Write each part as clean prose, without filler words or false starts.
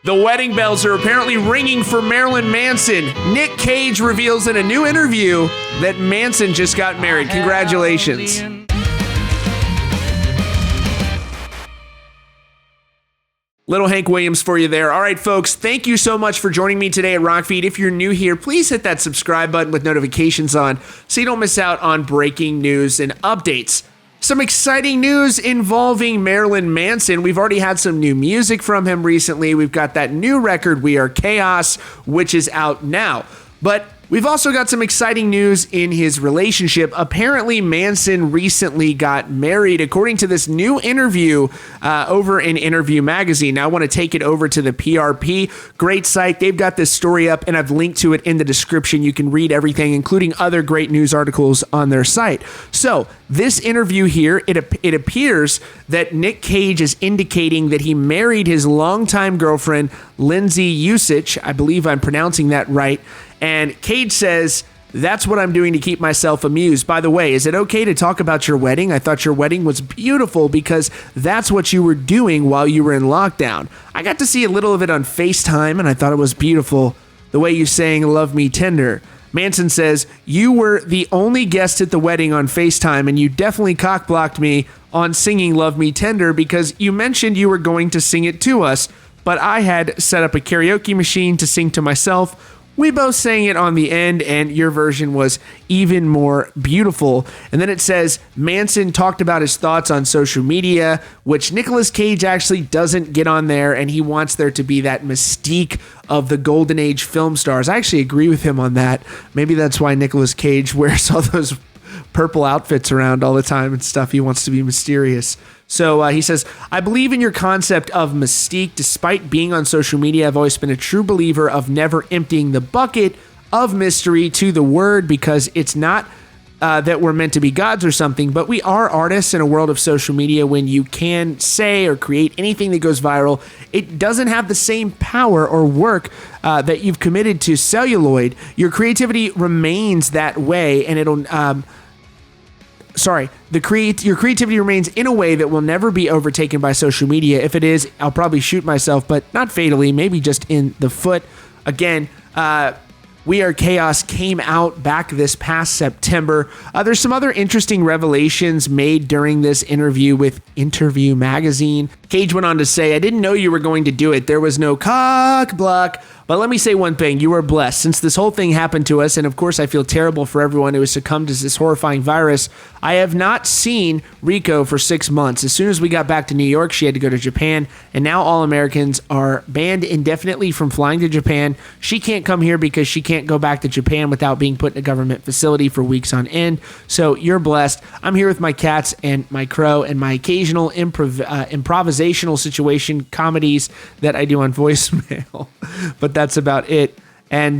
The wedding bells are apparently ringing for Marilyn Manson. Nick Cage reveals in a new interview that Manson just got married. Congratulations. Little Hank Williams for you there. All right, folks, thank you so much for joining me today at Rockfeed. If you're new here, please hit that subscribe button with notifications on so you don't miss out on breaking news and updates. Some exciting news involving Marilyn Manson. We've already had some new music from him recently. We've got that new record, We Are Chaos, which is out now. But we've also got some exciting news in his relationship. Apparently, Manson recently got married, according to this new interview over in Interview Magazine. Now, I want to take it over to the PRP. Great site. They've got this story up, and I've linked to it in the description. You can read everything, including other great news articles on their site. So, this interview here, it appears that Nick Cage is indicating that he married his longtime girlfriend, Lindsay Usich. I believe I'm pronouncing that right. And Cage says, "That's what I'm doing to keep myself amused. By the way, is it okay to talk about your wedding? I thought your wedding was beautiful because that's what you were doing while you were in lockdown. I got to see a little of it on FaceTime, and I thought it was beautiful. The way you sang Love Me Tender." Manson says, "You were the only guest at the wedding on FaceTime, and you definitely cock-blocked me on singing Love Me Tender because you mentioned you were going to sing it to us, but I had set up a karaoke machine to sing to myself. We both sang it on the end, and your version was even more beautiful." And then it says, Manson talked about his thoughts on social media, which Nicolas Cage actually doesn't get on there, and he wants there to be that mystique of the golden age film stars. I actually agree with him on that. Maybe that's why Nicolas Cage wears all those purple outfits around all the time and stuff. He wants to be mysterious. So he says, "I believe in your concept of mystique. Despite being on social media, I've always been a true believer of never emptying the bucket of mystery to the word because it's not that we're meant to be gods or something, but we are artists in a world of social media. When you can say or create anything that goes viral, it doesn't have the same power or work that you've committed to celluloid. Your creativity remains that way, and it'll... your creativity remains in a way that will never be overtaken by social media. If it is, I'll probably shoot myself, but not fatally, maybe just in the foot." Again, We Are Chaos came out back this past September. There's some other interesting revelations made during this interview with Interview Magazine. Cage went on to say, "I didn't know you were going to do it. There was no cock block. But let me say one thing, you are blessed. Since this whole thing happened to us, and of course I feel terrible for everyone who has succumbed to this horrifying virus, I have not seen Rico for 6 months. As soon as we got back to New York, she had to go to Japan, and now all Americans are banned indefinitely from flying to Japan. She can't come here because she can't go back to Japan without being put in a government facility for weeks on end. So you're blessed. I'm here with my cats and my crow and my occasional improvisational situation comedies that I do on voicemail." But that's about it. And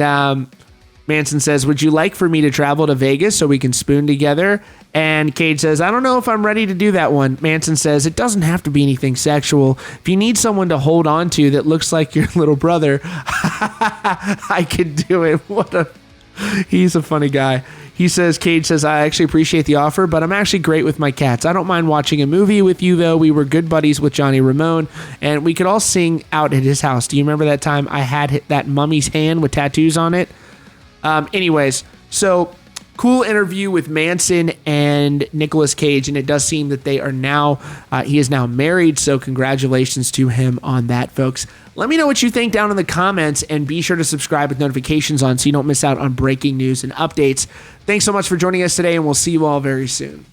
Manson says, "Would you like for me to travel to Vegas so we can spoon together?" And Cage says, "I don't know if I'm ready to do that one." Manson says, "It doesn't have to be anything sexual. If you need someone to hold on to that looks like your little brother, I could do it." He's a funny guy. He says, Cage says, "I actually appreciate the offer, but I'm actually great with my cats. I don't mind watching a movie with you, though. We were good buddies with Johnny Ramone, and we could all sing out at his house. Do you remember that time I had that mummy's hand with tattoos on it?" Anyways, so cool interview with Manson and Nicolas Cage, and it does seem that they are now, he is now married, so congratulations to him on that, folks. Let me know what you think down in the comments, and be sure to subscribe with notifications on so you don't miss out on breaking news and updates. Thanks so much for joining us today, and we'll see you all very soon.